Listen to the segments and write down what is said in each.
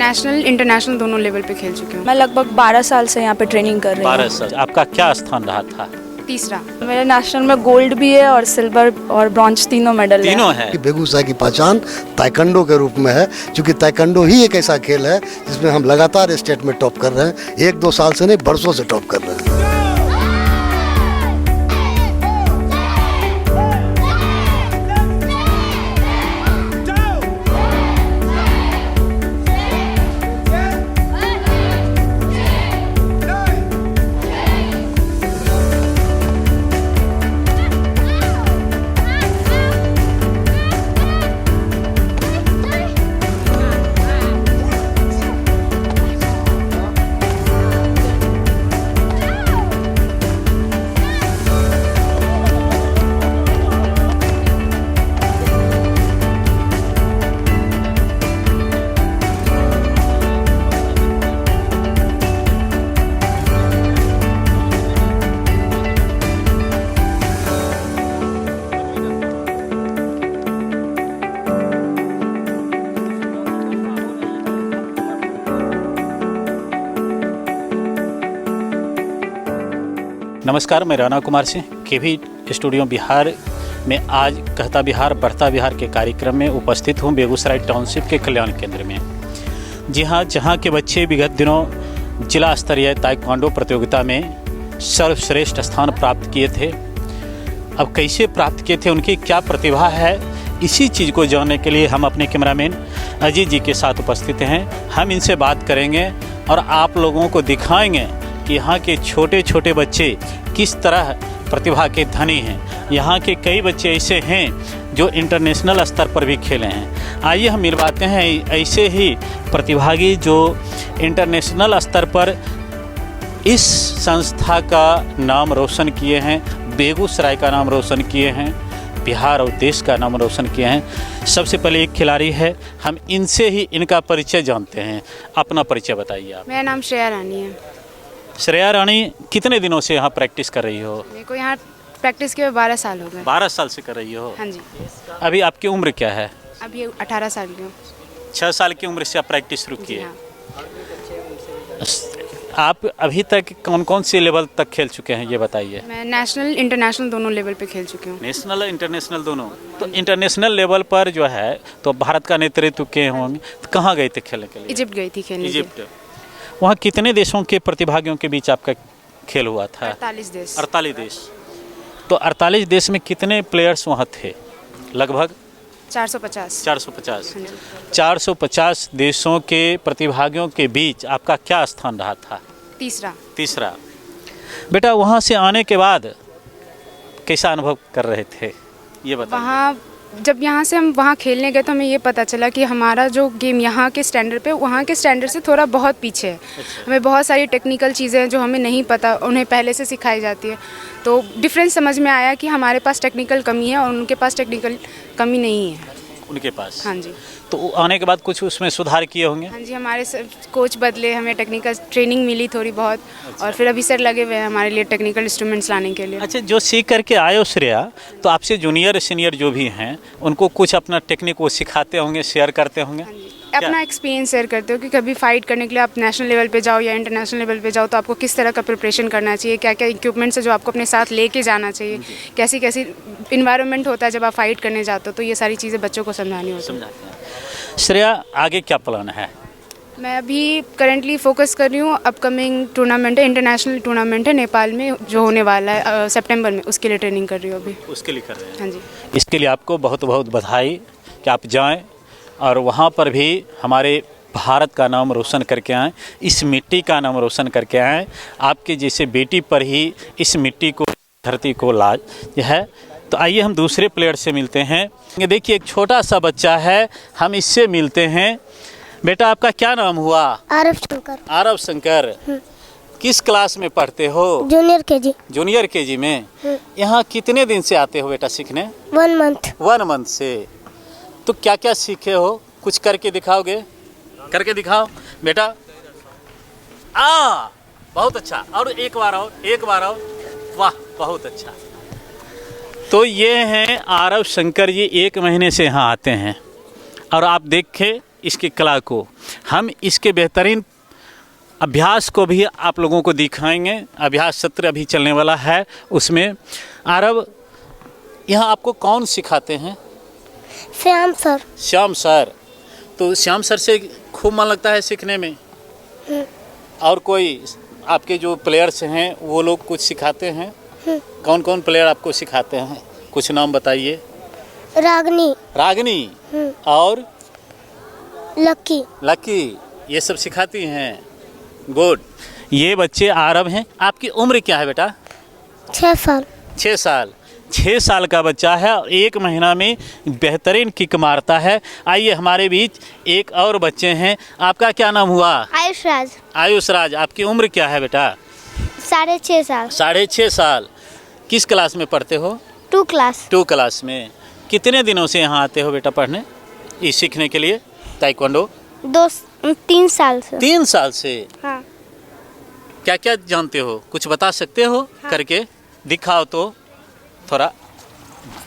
National international दोनों level पे खेल चुकी हूँ। मैं लगभग 12 साल से यहाँ पे ट्रेनिंग कर रही हूँ। 12 साल। आपका क्या स्थान रहा था? तीसरा। मेरे नेशनल में गोल्ड भी है और सिल्वर और ब्रॉन्ज तीनों मेडल है। तीनों है। बेगूसराय की पहचान ताइक्वांडो के रूप में है, क्योंकि ताइक्वांडो ही एक ऐसा खेल है जिसमें हम लगातार स्टेट में टॉप कर रहे हैं। 1-2 साल से नहीं, बरसों से टॉप कर रहे हैं। नमस्कार, मैं राणा कुमार सिंह केवी स्टूडियो बिहार में आज कहता बिहार बढ़ता बिहार के कार्यक्रम में उपस्थित हूँ बेगूसराय टाउनशिप के कल्याण केंद्र में। जी हाँ, जहाँ के बच्चे विगत दिनों जिला स्तरीय ताइक्वांडो प्रतियोगिता में सर्वश्रेष्ठ स्थान प्राप्त किए थे। अब कैसे प्राप्त किए थे, उनकी क्या प्रतिभा है, इसी चीज़ को जानने के लिए हम अपने कैमरामैन अजीत जी के साथ उपस्थित हैं। हम इनसे बात करेंगे और आप लोगों को दिखाएंगे कि यहाँ के छोटे छोटे बच्चे किस तरह प्रतिभा के धनी हैं। यहाँ के कई बच्चे ऐसे हैं जो इंटरनेशनल स्तर पर भी खेले हैं। आइए हम मिलवाते हैं ऐसे ही प्रतिभागी जो इंटरनेशनल स्तर पर इस संस्था का नाम रोशन किए हैं, बेगूसराय का नाम रोशन किए हैं, बिहार और देश का नाम रोशन किए हैं। सबसे पहले एक खिलाड़ी है, हम इनसे ही इनका परिचय जानते हैं। अपना परिचय बताइए आप। मेरा नाम श्रेया रानी है। श्रेया रानी, कितने दिनों से यहाँ प्रैक्टिस कर रही हो? मेरे को यहाँ प्रैक्टिस के 12 साल हो गए। 12 साल से कर रही हो? हाँ जी। अभी आपकी उम्र क्या है? अभी 18 साल की हूँ। 6 साल की उम्र से आप प्रैक्टिस शुरू जी किए। हाँ। आप अभी तक कौन कौन से लेवल तक खेल चुके हैं, ये बताइए। मैं नेशनल इंटरनेशनल दोनों लेवल पे खेल चुकी हूँ। नेशनल इंटरनेशनल दोनों? तो इंटरनेशनल लेवल पर जो है तो भारत का नेतृत्व किए होंगे, तो कहाँ गए थे खेलने के लिए? इजिप्ट गई थी खेलने। इजिप्ट। वहाँ कितने देशों के प्रतिभागियों के बीच आपका खेल हुआ था? 48 देश। 48 देश। तो 48 देश में कितने प्लेयर्स वहाँ थे? लगभग 450। 450। हाँ जी। 450 देशों के प्रतिभागियों के बीच आपका क्या स्थान रहा था? तीसरा। तीसरा। बेटा, वहाँ से आने के बाद कैसा अनुभव कर रहे थे, ये बताइए। वहाँ जब यहाँ से हम वहाँ खेलने गए तो हमें ये पता चला कि हमारा जो गेम यहाँ के स्टैंडर्ड पे वहाँ के स्टैंडर्ड से थोड़ा बहुत पीछे है। हमें बहुत सारी टेक्निकल चीज़ें हैं जो हमें नहीं पता, उन्हें पहले से सिखाई जाती है। तो डिफरेंस समझ में आया कि हमारे पास टेक्निकल कमी है और उनके पास टेक्निकल कमी नहीं है। उनके पास? हाँ जी। तो आने के बाद कुछ उसमें सुधार किए होंगे? हाँ जी, हमारे कोच बदले, हमें टेक्निकल ट्रेनिंग मिली थोड़ी बहुत। और फिर अभी सर लगे हुए हैं हमारे लिए टेक्निकल इंस्ट्रूमेंट्स लाने के लिए। अच्छा, जो सीख करके आए हो श्रेया, तो आपसे जूनियर सीनियर जो भी हैं उनको कुछ अपना टेक्निक वो सिखाते होंगे, शेयर करते होंगे? हाँ जी, अपना एक्सपीरियंस शेयर करते हो कि कभी फाइट करने के लिए आप नेशनल लेवल पे जाओ या इंटरनेशनल लेवल पे जाओ तो आपको किस तरह का प्रिपरेशन करना चाहिए, क्या क्या इक्विपमेंट्स है जो आपको अपने साथ लेके जाना चाहिए, कैसी कैसी इन्वायरमेंट होता है जब आप फाइट करने जाते हो। तो ये सारी चीज़ें बच्चों को समझानी होती है। श्रेया, आगे क्या प्लान है? मैं अभी करेंटली फोकस कर रही हूँ, अपकमिंग टूर्नामेंट है, इंटरनेशनल टूर्नामेंट है नेपाल में जो होने वाला है सितंबर में, उसके लिए ट्रेनिंग कर रही हूँ अभी। उसके लिए कर रहे हैं? हाँ जी। इसके लिए आपको बहुत बहुत बधाई कि आप जाएं और वहाँ पर भी हमारे भारत का नाम रोशन करके आएँ, इस मिट्टी का नाम रोशन करके आएँ। आपके जैसे बेटी पर ही इस मिट्टी को, धरती को लाज है। तो आइए हम दूसरे प्लेयर से मिलते हैं। ये देखिए, एक छोटा सा बच्चा है, हम इससे मिलते हैं। बेटा, आपका क्या नाम हुआ? आरव शंकर। आरव शंकर। किस क्लास में पढ़ते हो? Junior KG. जूनियर केजी में। यहाँ कितने दिन से आते हो बेटा सीखने? 1 मंथ। 1 मंथ से। तो क्या क्या सीखे हो, कुछ करके दिखाओगे? करके दिखाओ बेटा। बहुत अच्छा। और एक बार आओ, एक बार आओ। वाह, बहुत अच्छा। तो ये हैं आरव शंकर जी, 1 महीने से यहाँ आते हैं और आप देखें इसकी कला को, हम इसके बेहतरीन अभ्यास को भी आप लोगों को दिखाएंगे। अभ्यास सत्र अभी चलने वाला है उसमें। आरव, यहाँ आपको कौन सिखाते हैं? श्याम सर। श्याम सर। तो श्याम सर से खूब मन लगता है सीखने में? और कोई आपके जो प्लेयर्स हैं वो लोग कुछ सिखाते हैं? कौन कौन प्लेयर आपको सिखाते हैं? कुछ नाम बताइए। रागनी। रागनी और लक्की। लकी, ये सब सिखाती हैं। गुड। ये बच्चे आरव हैं। आपकी उम्र क्या है बेटा? 6 साल। 6 साल। 6 साल का बच्चा है और 1 महीना में बेहतरीन किक मारता है। आइए हमारे बीच एक और बच्चे हैं। आपका क्या नाम हुआ? आयुष राज। आयुष राज। आपकी उम्र क्या है बेटा? 6.5 साल। 6.5 साल। किस क्लास में पढ़ते हो? 2 क्लास। 2 क्लास में। कितने दिनों से यहाँ आते हो बेटा पढ़ने, ये सीखने के लिए ताइक्वांडो? 3 साल से। 3 साल से। हाँ। क्या क्या जानते हो, कुछ बता सकते हो? हाँ। करके दिखाओ तो थोड़ा।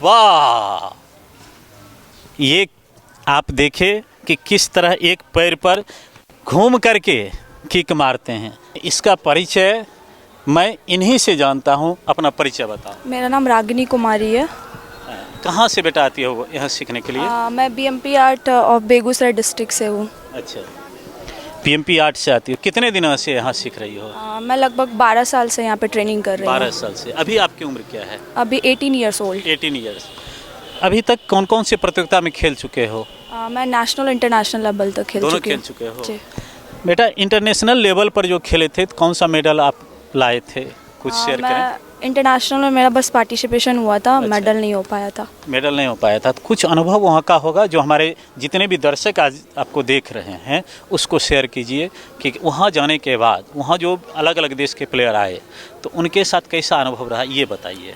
वाह, ये आप देखें कि किस तरह एक पैर पर घूम करके किक मारते हैं। इसका परिचय मैं इन्हीं से जानता हूँ। अपना परिचय बताओ। मेरा नाम रागिनी कुमारी है। कहाँ से बेटा आती हो यहाँ सीखने के लिए? मैं BMP art of Begusarai district से हूँ। अच्छा, PMP आर्ट से आती हो। कितने दिनों से यहाँ सीख रही हो? मैं लगभग 12 साल से यहाँ पे ट्रेनिंग कर रही हूँ। 12 साल से। अभी आपकी उम्र क्या है? अभी 18 ईयर्स ओल्ड। 18 ईयर्स। अभी तक कौन कौन से प्रतियोगिता में खेल चुके हो? मैं नेशनल इंटरनेशनल लेवल तक खेल दोनों चुकी खेल हूँ। चुके हो। जी। बेटा, इंटरनेशनल लेवल पर जो खेले थे तो कौन सा मेडल आप लाए थे? कुछ शेयर करें। मैं इंटरनेशनल में मेरा बस पार्टिसिपेशन हुआ था। अच्छा। मेडल नहीं हो पाया था। मेडल नहीं हो पाया था। तो कुछ अनुभव वहाँ का होगा जो हमारे जितने भी दर्शक आज आपको देख रहे हैं उसको शेयर कीजिए कि वहाँ जाने के बाद वहाँ जो अलग अलग देश के प्लेयर आए तो उनके साथ कैसा अनुभव रहा, ये बताइए।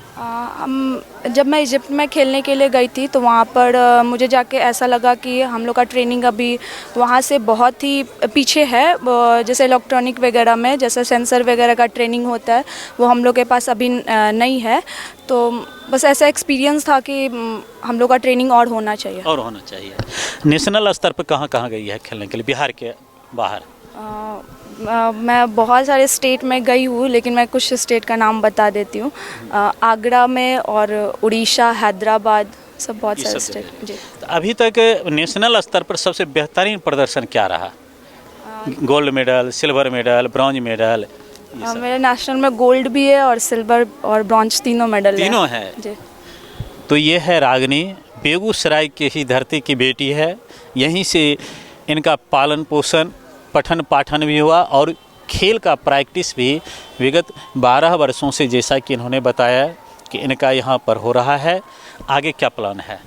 जब मैं इजिप्ट में खेलने के लिए गई थी तो वहाँ पर मुझे जाके ऐसा लगा कि हम लोग का ट्रेनिंग अभी वहाँ से बहुत ही पीछे है। जैसे इलेक्ट्रॉनिक वगैरह में जैसे सेंसर वगैरह का ट्रेनिंग होता है वो हम लोग के पास अभी नहीं है। तो बस ऐसा एक्सपीरियंस था कि हम लोग का ट्रेनिंग और होना चाहिए। और होना चाहिए। नेशनल स्तर पर कहाँ कहाँ गई है खेलने के लिए बिहार के बाहर? मैं बहुत सारे स्टेट में गई हूँ लेकिन मैं कुछ स्टेट का नाम बता देती हूँ। आगरा में और उड़ीसा, हैदराबाद, सब बहुत सारे स्टेट। जी। तो अभी तक नेशनल स्तर पर सबसे बेहतरीन प्रदर्शन क्या रहा? Gold medal, silver medal, bronze medal? मेरे नेशनल में गोल्ड भी है और सिल्वर और ब्रॉन्ज तीनों मेडल तीनों है। जी। तो ये है रागनी, बेगूसराय की ही धरती की बेटी है। यहीं से इनका पालन पोषण, पठन पाठन भी हुआ और खेल का प्रैक्टिस भी विगत 12 वर्षों से, जैसा कि इन्होंने बताया कि इनका यहाँ पर हो रहा है। आगे क्या प्लान है?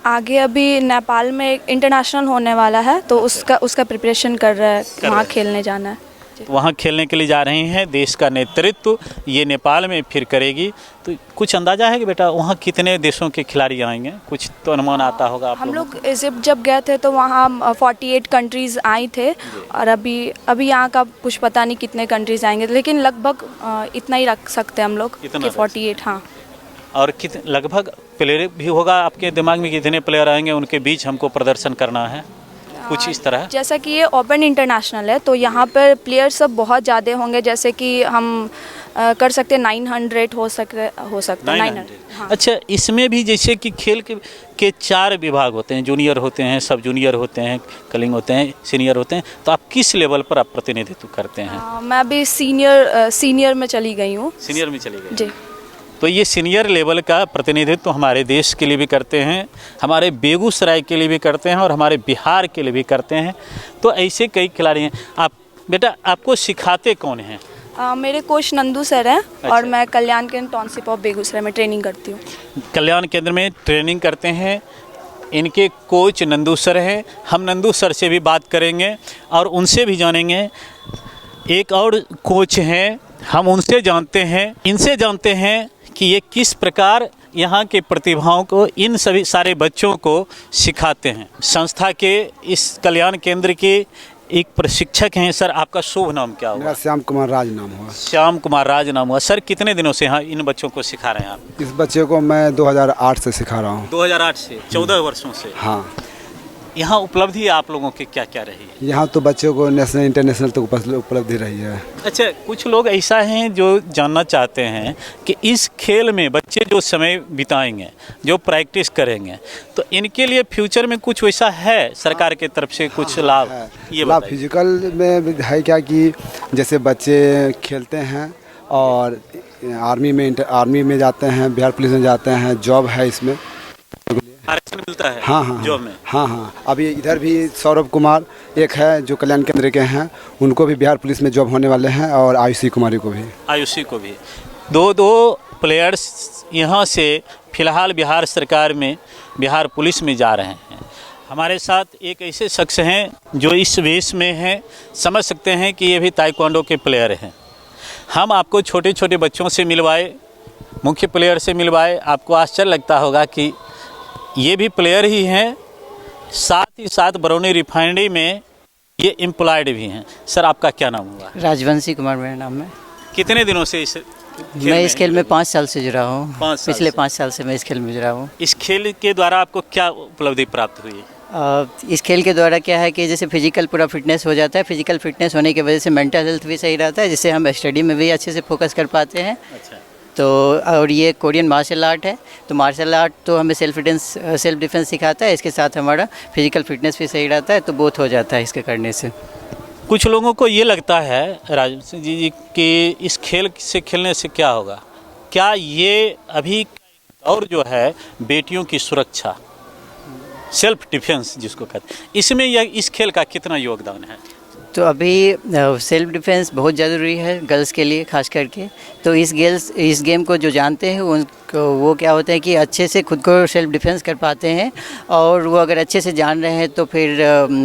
आगे अभी नेपाल में एक इंटरनेशनल होने वाला है तो उसका प्रिपरेशन कर रहा है। वहाँ खेलने जाना है। वहाँ खेलने के लिए जा रहे हैं। देश का नेतृत्व ये नेपाल में फिर करेगी। तो कुछ अंदाजा है कि बेटा वहाँ कितने देशों के खिलाड़ी आएंगे? कुछ तो अनुमान आता होगा आप हम लोग इजिप्ट जब गए थे तो वहाँ 48 कंट्रीज़ आई थे और अभी यहाँ का कुछ पता नहीं कितने कंट्रीज़ आएंगे लेकिन लगभग इतना ही रख सकते हैं हम लोग कि 48। हाँ। और लगभग प्लेयर भी होगा आपके दिमाग में कितने प्लेयर आएंगे उनके बीच हमको प्रदर्शन करना है, कुछ इस तरह? जैसा कि ये ओपन इंटरनेशनल है तो यहाँ पर प्लेयर्स सब बहुत ज़्यादा होंगे। जैसे कि हम कर सकते हैं 900 हो सकते हैं 900। हाँ। अच्छा, इसमें भी जैसे कि खेल के 4 विभाग होते हैं, जूनियर होते हैं, सब जूनियर होते हैं, कलिंग होते हैं, सीनियर होते हैं। तो आप किस लेवल पर आप प्रतिनिधित्व करते हैं? मैं अभी सीनियर में चली गई हूँ। सीनियर में चली गई। जी। तो ये सीनियर लेवल का प्रतिनिधित्व हमारे देश के लिए भी करते हैं, हमारे बेगूसराय के लिए भी करते हैं और हमारे बिहार के लिए भी करते हैं। तो ऐसे कई खिलाड़ी हैं। आप बेटा, आपको सिखाते कौन हैं? मेरे कोच नंदू सर हैं। अच्छा। और मैं कल्याण केंद्र टाउनशिप ऑफ बेगूसराय में ट्रेनिंग करती हूँ। कल्याण केंद्र में ट्रेनिंग करते हैं। इनके कोच नंदू सर हैं। हम नंदू सर से भी बात करेंगे और उनसे भी जानेंगे। एक और कोच हैं, हम उनसे जानते हैं, इनसे जानते हैं कि ये किस प्रकार यहाँ के प्रतिभाओं को, इन सभी सारे बच्चों को सिखाते हैं। संस्था के इस कल्याण केंद्र के एक प्रशिक्षक हैं। सर, आपका शुभ नाम क्या हुआ? मेरा श्याम कुमार राज नाम हुआ। श्याम कुमार राज नाम हुआ। सर, कितने दिनों से यहाँ इन बच्चों को सिखा रहे हैं आप? इस बच्चे को मैं 2008 से सिखा रहा हूँ। 2008 से 14 वर्षों से। हाँ। यहाँ उपलब्धि आप लोगों की क्या क्या रही है? यहाँ तो बच्चों को नेशनल इंटरनेशनल तक उपलब्धि रही है। अच्छा, कुछ लोग ऐसा हैं जो जानना चाहते हैं कि इस खेल में बच्चे जो समय बिताएंगे, जो प्रैक्टिस करेंगे, तो इनके लिए फ्यूचर में कुछ वैसा है सरकार की तरफ से कुछ लाभ? ये लाभ बताइए। फिजिकल में है क्या कि जैसे बच्चे खेलते हैं और आर्मी में जाते हैं, बिहार पुलिस में जाते हैं, जॉब है इसमें, आरक्षण मिलता है हाँ जॉब में। हाँ। अभी इधर भी सौरभ कुमार एक है जो कल्याण केंद्र के हैं, उनको भी बिहार पुलिस में जॉब होने वाले हैं, और आयुषी कुमारी को भी। आयुषी को भी। दो प्लेयर्स यहाँ से फिलहाल बिहार सरकार में, बिहार पुलिस में जा रहे हैं। हमारे साथ एक ऐसे शख्स हैं जो इस वेश में हैं, समझ सकते हैं कि ये भी ताइक्वांडो के प्लेयर हैं। हम आपको छोटे छोटे बच्चों से मिलवाए, मुख्य प्लेयर से मिलवाए, आपको आश्चर्य लगता होगा कि ये भी प्लेयर ही हैं, साथ ही साथ बरौनी रिफाइनरी में ये एम्प्लॉयड भी हैं। सर, आपका क्या नाम हुआ? राजवंशी कुमार मेरा नाम है। कितने दिनों से इस मैं इस खेल में 5 साल से जुड़ा हूँ। 5 साल पिछले से। 5 साल से मैं इस खेल में जुड़ा हूँ। इस खेल के द्वारा आपको क्या उपलब्धि प्राप्त हुई? इस खेल के द्वारा क्या है कि जैसे फिजिकल पूरा फिटनेस हो जाता है, फिजिकल फिटनेस होने की वजह से मेंटल हेल्थ भी सही रहता है, जिससे हम स्टडी में भी अच्छे से फोकस कर पाते हैं। अच्छा। तो और ये कोरियन मार्शल आर्ट है, तो मार्शल आर्ट तो हमें सेल्फ डिफेंस सिखाता है, इसके साथ हमारा फिजिकल फिटनेस भी सही रहता है, तो बोथ हो जाता है इसके करने से। कुछ लोगों को ये लगता है राजवंशी जी कि इस खेल से खेलने से क्या होगा? क्या ये अभी और जो है बेटियों की सुरक्षा, सेल्फ डिफेंस जिसको कहते हैं, इसमें इस खेल का कितना योगदान है? तो अभी सेल्फ डिफेंस बहुत ज़रूरी है गर्ल्स के लिए खास करके। तो इस गेम को जो जानते हैं उनको वो क्या होता है कि अच्छे से खुद को सेल्फ डिफेंस कर पाते हैं, और वो अगर अच्छे से जान रहे हैं तो फिर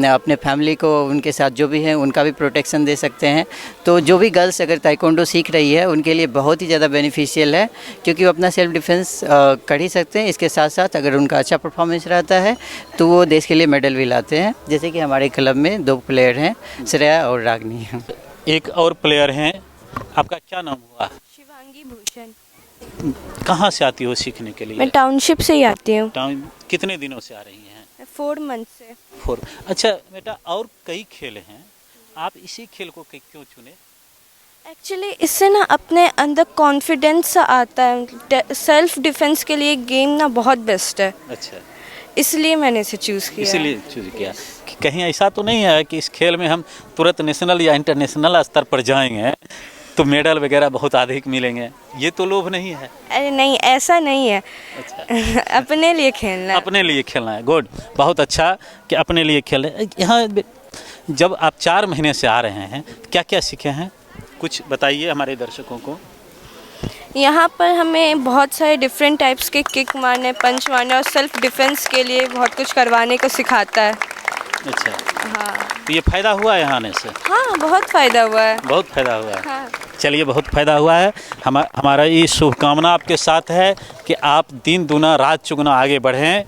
अपने फैमिली को, उनके साथ जो भी हैं उनका भी प्रोटेक्शन दे सकते हैं। तो जो भी गर्ल्स अगर ताइक्वांडो सीख रही है उनके लिए बहुत ही ज़्यादा बेनिफिशियल है, क्योंकि वो अपना सेल्फ डिफेंस कर ही सकते हैं। इसके साथ साथ अगर उनका अच्छा परफॉर्मेंस रहता है तो वो देश के लिए मेडल भी लाते हैं। जैसे कि हमारे क्लब में 2 प्लेयर हैं, श्रेया और रागनी। एक और प्लेयर हैं, आपका क्या नाम हुआ? शिवांगी भूषण। कहाँ से आती हो सीखने के लिए? मैं टाउनशिप से ही आती हूँ। टाउन कितने दिनों से आ रही हैं? 4 मंथ से। 4। अच्छा बेटा, और कई खेल हैं, आप इसी खेल को क्यों चुने? एक्चुअली इससे ना अपने अंदर कॉन्फिडेंस आता है। सेल्फ डिफेंस के लिए गेम ना बहुत बेस्ट है, अच्छा, इसलिए मैंने इसे चूज़ किया। इसीलिए चूज किया। कि कहीं ऐसा तो नहीं है कि इस खेल में हम तुरंत नेशनल या इंटरनेशनल स्तर पर जाएंगे तो मेडल वगैरह बहुत अधिक मिलेंगे, ये तो लोभ नहीं है? अरे नहीं, ऐसा नहीं है। अच्छा। अपने लिए खेलना है। अपने लिए खेलना है। गुड, बहुत अच्छा कि अपने लिए खेल रहे हैं। यहाँ जब आप 4 महीने से आ रहे हैं, क्या क्या सीखे हैं, कुछ बताइए हमारे दर्शकों को। यहाँ पर हमें बहुत सारे डिफरेंट टाइप्स के किक मारने, पंच मारने और सेल्फ डिफेंस के लिए बहुत कुछ करवाने को सिखाता है। अच्छा, हाँ तो ये फ़ायदा हुआ है यहाँ आने से? हाँ, बहुत फ़ायदा हुआ है। बहुत फ़ायदा हुआ है। हाँ। चलिए, बहुत फ़ायदा हुआ है। हमारा ये शुभकामना आपके साथ है कि आप दिन दुना रात चुगना आगे बढ़ें।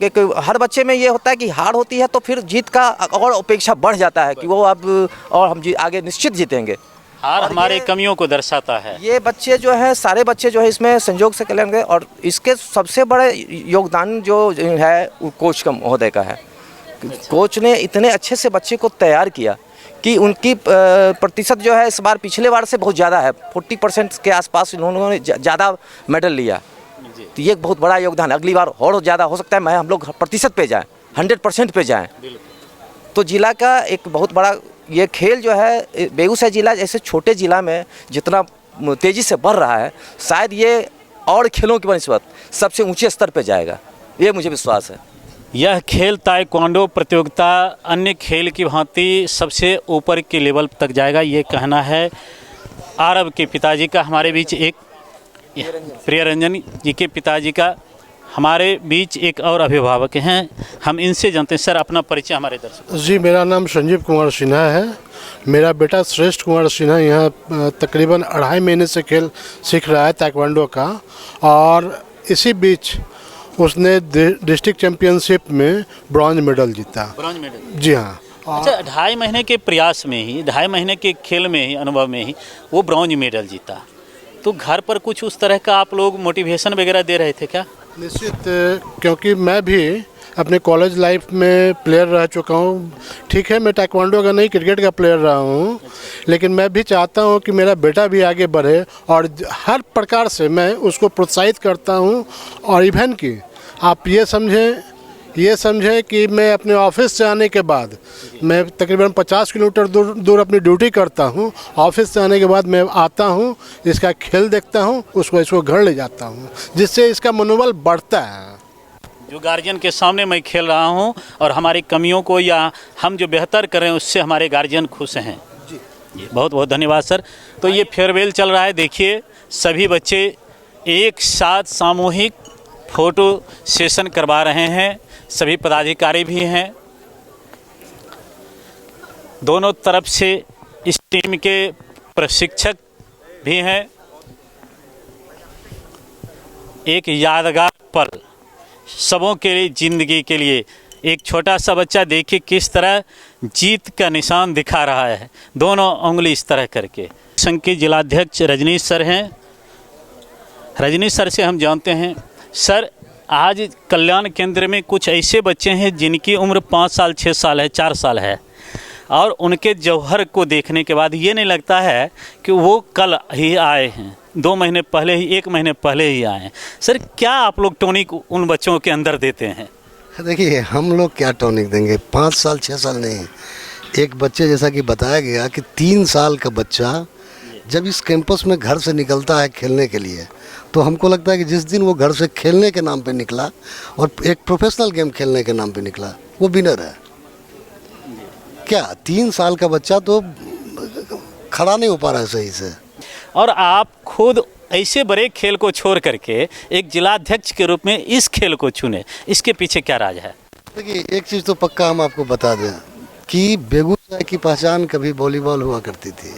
एक हर बच्चे में ये होता है कि हार होती है तो फिर जीत का और अपेक्षा बढ़ जाता है कि वो अब और हम आगे निश्चित जीतेंगे। हार हमारे कमियों को दर्शाता है। ये बच्चे जो है, सारे बच्चे जो है इसमें संयोग से कल्याण गए, और इसके सबसे बड़े योगदान जो है वो कोच का महोदय का है। कोच ने इतने अच्छे से बच्चे को तैयार किया कि उनकी प्रतिशत जो है इस बार पिछले बार से बहुत ज़्यादा है। 40% के आसपास इन्होंने ज़्यादा मेडल लिया। तो ये बहुत बड़ा योगदान है। अगली बार और ज़्यादा हो सकता है, हम लोग प्रतिशत पे जाएँ, 100% पे जाएँ। तो जिला का एक बहुत बड़ा ये खेल जो है, बेगूसराय जिला ऐसे छोटे ज़िला में जितना तेज़ी से बढ़ रहा है, शायद ये और खेलों की बनिस्बत सबसे ऊंचे स्तर पे जाएगा, ये मुझे विश्वास है। यह खेल ताइक्वांडो प्रतियोगिता अन्य खेल की भांति सबसे ऊपर के लेवल तक जाएगा, ये कहना है आरव के पिताजी का। हमारे बीच एक प्रियरंजन जी के पिताजी का, हमारे बीच एक और अभिभावक हैं, हम इनसे जानते हैं। सर, अपना परिचय हमारे दर्शकों। जी, मेरा नाम संजीव कुमार सिन्हा है। मेरा बेटा श्रेष्ठ कुमार सिन्हा यहाँ तकरीबन 2.5 महीने से खेल सीख रहा है ताइक्वांडो का, और इसी बीच उसने डिस्ट्रिक्ट चैंपियनशिप में ब्रॉन्ज मेडल जीता। Bronze medal? जी हाँ। अच्छा, 2.5 महीने के प्रयास में ही, 2.5 महीने के खेल में ही, अनुभव में ही वो ब्रॉन्ज मेडल जीता। तो घर पर कुछ उस तरह का आप लोग मोटिवेशन वगैरह दे रहे थे क्या? निश्चित, क्योंकि मैं भी अपने कॉलेज लाइफ में प्लेयर रह चुका हूँ। ठीक है, मैं ताइक्वांडो का नहीं, क्रिकेट का प्लेयर रहा हूँ, लेकिन मैं भी चाहता हूँ कि मेरा बेटा भी आगे बढ़े और हर प्रकार से मैं उसको प्रोत्साहित करता हूँ। और इवन कि आप ये समझें कि मैं अपने ऑफिस से आने के बाद मैं तकरीबन 50 किलोमीटर दूर अपनी ड्यूटी करता हूँ। ऑफिस से आने के बाद मैं आता हूँ, इसका खेल देखता हूँ, इसको घर ले जाता हूँ, जिससे इसका मनोबल बढ़ता है। जो गार्जियन के सामने मैं खेल रहा हूँ और हमारी कमियों को या हम जो बेहतर कर रहे हैं उससे हमारे गार्जियन खुश हैं। जी, बहुत बहुत धन्यवाद सर। तो ये फेयरवेल चल रहा है, देखिए सभी बच्चे एक साथ सामूहिक फ़ोटो सेशन करवा रहे हैं, सभी पदाधिकारी भी हैं। दोनों तरफ से इस टीम के प्रशिक्षक भी हैं। एक यादगार पल सबों के लिए, ज़िंदगी के लिए। एक छोटा सा बच्चा देखिए किस तरह जीत का निशान दिखा रहा है, दोनों उंगली इस तरह करके। संघ के जिलाध्यक्ष रजनीश सर हैं। रजनीश सर से हम जानते हैं, सर आज कल्याण केंद्र में कुछ ऐसे बच्चे हैं जिनकी उम्र 5 साल 6 साल है, 4 साल है, और उनके जौहर को देखने के बाद ये नहीं लगता है कि वो कल ही आए हैं, 2 महीने पहले ही, 1 महीने पहले ही आए हैं। सर क्या आप लोग टॉनिक उन बच्चों के अंदर देते हैं? देखिए, हम लोग क्या टॉनिक देंगे, 5 साल 6 साल नहीं। एक बच्चे जैसा कि बताया गया कि 3 साल का बच्चा जब इस कैंपस में घर से निकलता है खेलने के लिए, तो हमको लगता है कि जिस दिन वो घर से खेलने के नाम पे निकला और एक प्रोफेशनल गेम खेलने के नाम पे निकला, वो विनर है। क्या 3 साल का बच्चा तो खड़ा नहीं हो पा रहा है सही से। और आप खुद ऐसे बड़े खेल को छोड़ करके एक जिलाध्यक्ष के रूप में इस खेल को चुने, इसके पीछे क्या राज है? देखिए, एक चीज़ तो पक्का हम आपको बता दें कि बेगूसराय की पहचान कभी वॉलीबॉल हुआ करती थी,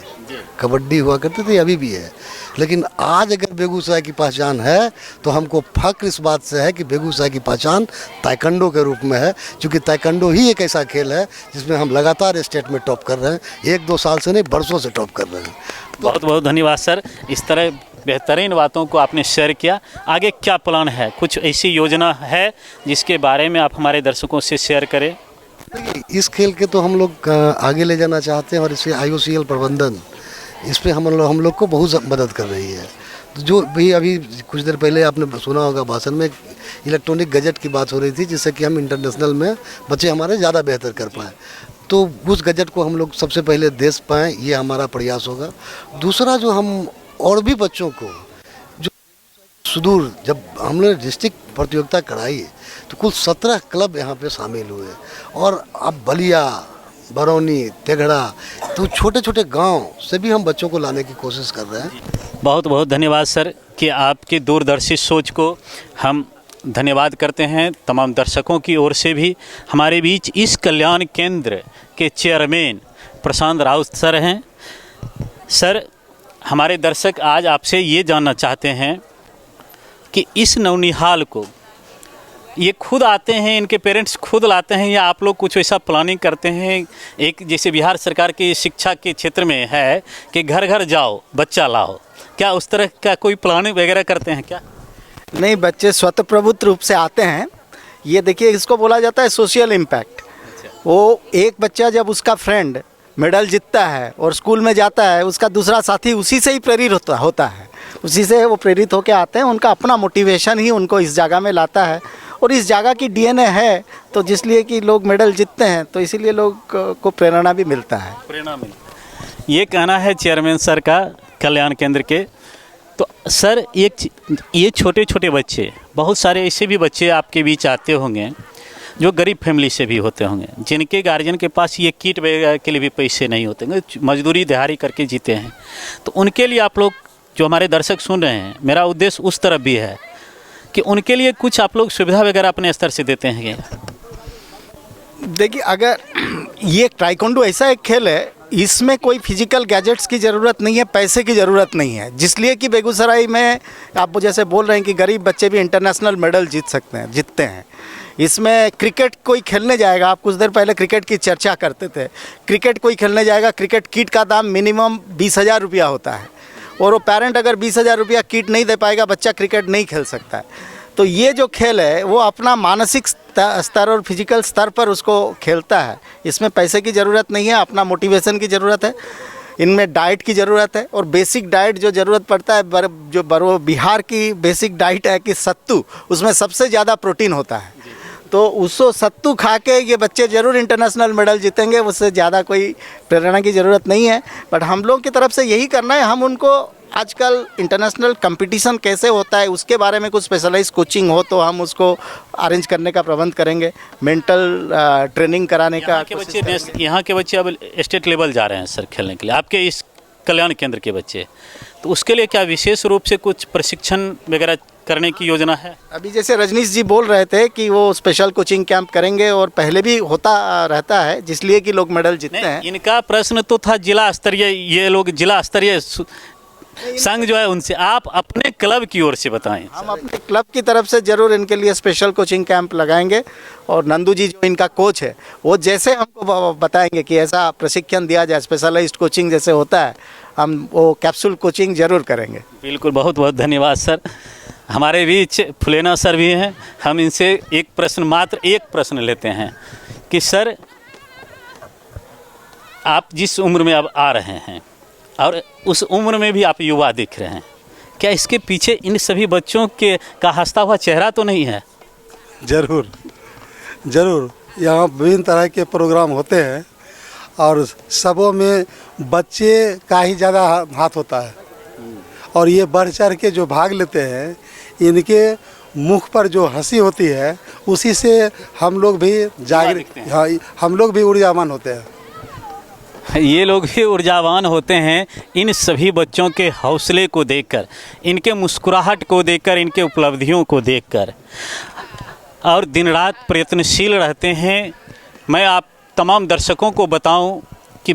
कबड्डी हुआ करती थी, अभी भी है। लेकिन आज अगर बेगूसराय की पहचान है तो हमको फख्र इस बात से है कि बेगूसराय की पहचान ताइक्वांडो के रूप में है, क्योंकि ताइक्वांडो ही एक ऐसा खेल है जिसमें हम लगातार स्टेट में टॉप कर रहे हैं, 1-2 साल से नहीं, बरसों से टॉप कर रहे हैं। बहुत बहुत धन्यवाद सर, इस तरह बेहतरीन बातों को आपने शेयर किया। आगे क्या प्लान है, कुछ ऐसी योजना है जिसके बारे में आप हमारे दर्शकों से शेयर करें? देखिए, इस खेल के तो हम लोग आगे ले जाना चाहते हैं और इसे IOCL प्रबंधन इस पर हम लोग को बहुत मदद कर रही है। तो जो भी अभी कुछ देर पहले आपने सुना होगा भाषण में, इलेक्ट्रॉनिक गजट की बात हो रही थी, जिससे कि हम इंटरनेशनल में बच्चे हमारे ज़्यादा बेहतर कर पाएँ, तो उस गजट को हम लोग सबसे पहले दे पाएँ, ये हमारा प्रयास होगा। दूसरा, जो हम और भी बच्चों को जो सुदूर, जब हमने डिस्ट्रिक्ट प्रतियोगिता कराई तो कुल 17 क्लब यहाँ पे शामिल हुए, और अब बलिया, बरौनी, तेघड़ा, तो छोटे छोटे गांव से भी हम बच्चों को लाने की कोशिश कर रहे हैं। बहुत बहुत धन्यवाद सर कि आपकी दूरदर्शी सोच को हम धन्यवाद करते हैं। तमाम दर्शकों की ओर से भी हमारे बीच इस कल्याण केंद्र के चेयरमैन प्रशांत राउत सर हैं। सर, हमारे दर्शक आज आपसे ये जानना चाहते हैं कि इस नवनिहाल को ये खुद आते हैं, इनके पेरेंट्स खुद लाते हैं, या आप लोग कुछ ऐसा प्लानिंग करते हैं? एक जैसे बिहार सरकार की शिक्षा के क्षेत्र में है कि घर घर जाओ बच्चा लाओ, क्या उस तरह का कोई प्लानिंग वगैरह करते हैं क्या? नहीं, बच्चे स्वतः प्रभुत्व रूप से आते हैं। ये देखिए, इसको बोला जाता है सोशल इम्पैक्ट। वो एक बच्चा जब उसका फ्रेंड मेडल जीतता है और स्कूल में जाता है, उसका दूसरा साथी उसी से ही प्रेरित होता है, उसी से वो प्रेरित होकर आते हैं। उनका अपना मोटिवेशन ही उनको इस जगह में लाता है, और इस जगह की DNA है, तो जिसलिए कि लोग मेडल जीतते हैं, तो इसीलिए लोग को प्रेरणा भी मिलता है। प्रेरणा मिलता है, ये कहना है चेयरमैन सर का कल्याण केंद्र के। तो सर, ये छोटे छोटे बच्चे, बहुत सारे ऐसे भी बच्चे आपके बीच आते होंगे जो गरीब फैमिली से भी होते होंगे, जिनके गार्जियन के पास ये किट वगैरह के लिए भी पैसे नहीं होते होंगे, मजदूरी दिहाड़ी करके जीते हैं। तो उनके लिए आप लोग, जो हमारे दर्शक सुन रहे हैं, मेरा उद्देश्य उस तरफ भी है कि उनके लिए कुछ आप लोग सुविधा वगैरह अपने स्तर से देते हैं? देखिए, अगर ये ताइक्वांडो ऐसा एक खेल है, इसमें कोई फिजिकल गैजेट्स की ज़रूरत नहीं है, पैसे की ज़रूरत नहीं है, जिसलिए कि बेगूसराय में आप जैसे बोल रहे हैं कि गरीब बच्चे भी इंटरनेशनल मेडल जीतते हैं। इसमें क्रिकेट कोई खेलने जाएगा, आप कुछ देर पहले क्रिकेट की चर्चा करते थे, क्रिकेट कोई खेलने जाएगा, क्रिकेट किट का दाम मिनिमम 20,000 रुपया होता है, और वो पेरेंट अगर 20,000 रुपया किट नहीं दे पाएगा, बच्चा क्रिकेट नहीं खेल सकता है। तो ये जो खेल है वो अपना मानसिक स्तर और फिजिकल स्तर पर उसको खेलता है। इसमें पैसे की ज़रूरत नहीं है, अपना मोटिवेशन की ज़रूरत है, इनमें डाइट की ज़रूरत है। और बेसिक डाइट जो ज़रूरत पड़ता है, जो बिहार की बेसिक डाइट है कि सत्तू, उसमें सबसे ज़्यादा प्रोटीन होता है। तो उसको सत्तू खा के ये बच्चे ज़रूर इंटरनेशनल मेडल जीतेंगे, उससे ज़्यादा कोई प्रेरणा की ज़रूरत नहीं है। बट हम लोग की तरफ से यही करना है, हम उनको आजकल इंटरनेशनल कंपटीशन कैसे होता है उसके बारे में कुछ स्पेशलाइज कोचिंग हो तो हम उसको अरेंज करने का प्रबंध करेंगे, मेंटल ट्रेनिंग कराने का। यहाँ के बच्चे अब स्टेट लेवल जा रहे हैं सर खेलने के लिए, आपके इस कल्याण केंद्र के बच्चे, तो उसके लिए क्या विशेष रूप से कुछ प्रशिक्षण वगैरह करने की योजना है? अभी जैसे रजनीश जी बोल रहे थे कि वो स्पेशल कोचिंग कैंप करेंगे, और पहले भी होता रहता है जिसलिए कि लोग मेडल जीतते हैं। इनका प्रश्न तो था जिला स्तरीय, ये लोग जिला स्तरीय संघ जो है उनसे, आप अपने क्लब की ओर से बताएं। हम अपने क्लब की तरफ से ज़रूर इनके लिए स्पेशल कोचिंग कैंप लगाएंगे, और नंदू जी जो इनका कोच है वो जैसे हमको बताएंगे कि ऐसा प्रशिक्षण दिया जाए, स्पेशलाइज्ड कोचिंग जैसे होता है, हम वो कैप्सूल कोचिंग ज़रूर करेंगे। बिल्कुल, बहुत बहुत धन्यवाद सर। हमारे बीच फुलेना सर भी हैं, हम इनसे मात्र एक प्रश्न लेते हैं कि सर आप जिस उम्र में अब आ रहे हैं और उस उम्र में भी आप युवा दिख रहे हैं, क्या इसके पीछे इन सभी बच्चों के का हंसता हुआ चेहरा तो नहीं है? ज़रूर ज़रूर, यहाँ विभिन्न तरह के प्रोग्राम होते हैं और सबों में बच्चे का ही ज़्यादा हाथ होता है, और ये बढ़ चढ़ के जो भाग लेते हैं, इनके मुख पर जो हंसी होती है उसी से हम लोग भी जागृत, हाँ, हम लोग भी ऊर्जावान होते हैं। ये लोग भी ऊर्जावान होते हैं इन सभी बच्चों के हौसले को देखकर, इनके मुस्कुराहट को देखकर, इनके उपलब्धियों को देखकर, और दिन रात प्रयत्नशील रहते हैं। मैं आप तमाम दर्शकों को बताऊं कि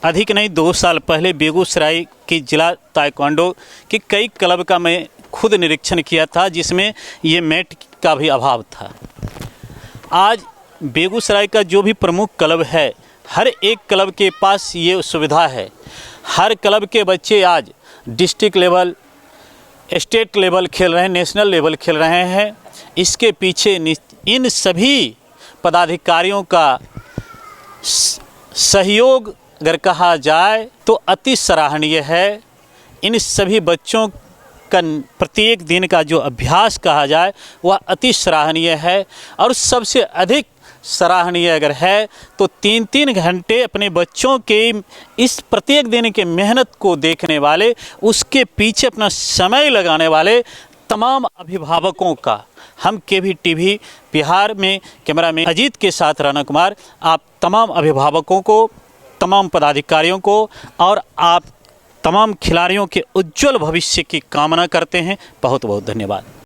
अधिक नहीं 2 साल पहले बेगूसराय की जिला ताइक्वांडो की कई क्लब का मैं खुद निरीक्षण किया था, जिसमें ये मैट का भी अभाव था। आज बेगूसराय का जो भी प्रमुख क्लब है, हर एक क्लब के पास ये सुविधा है। हर क्लब के बच्चे आज डिस्ट्रिक्ट लेवल, स्टेट लेवल खेल रहे हैं, नेशनल लेवल खेल रहे हैं। इसके पीछे इन सभी पदाधिकारियों का सहयोग अगर कहा जाए तो अति सराहनीय है। इन सभी बच्चों का प्रत्येक दिन का जो अभ्यास कहा जाए वह अति सराहनीय है, और सबसे अधिक सराहनीय अगर है तो 3-3 घंटे अपने बच्चों के इस प्रत्येक दिन के मेहनत को देखने वाले, उसके पीछे अपना समय लगाने वाले तमाम अभिभावकों का। हम केवी टीवी बिहार में कैमरामैन अजीत के साथ राणा कुमार, आप तमाम अभिभावकों को, तमाम पदाधिकारियों को और आप तमाम खिलाड़ियों के उज्जवल भविष्य की कामना करते हैं। बहुत बहुत धन्यवाद।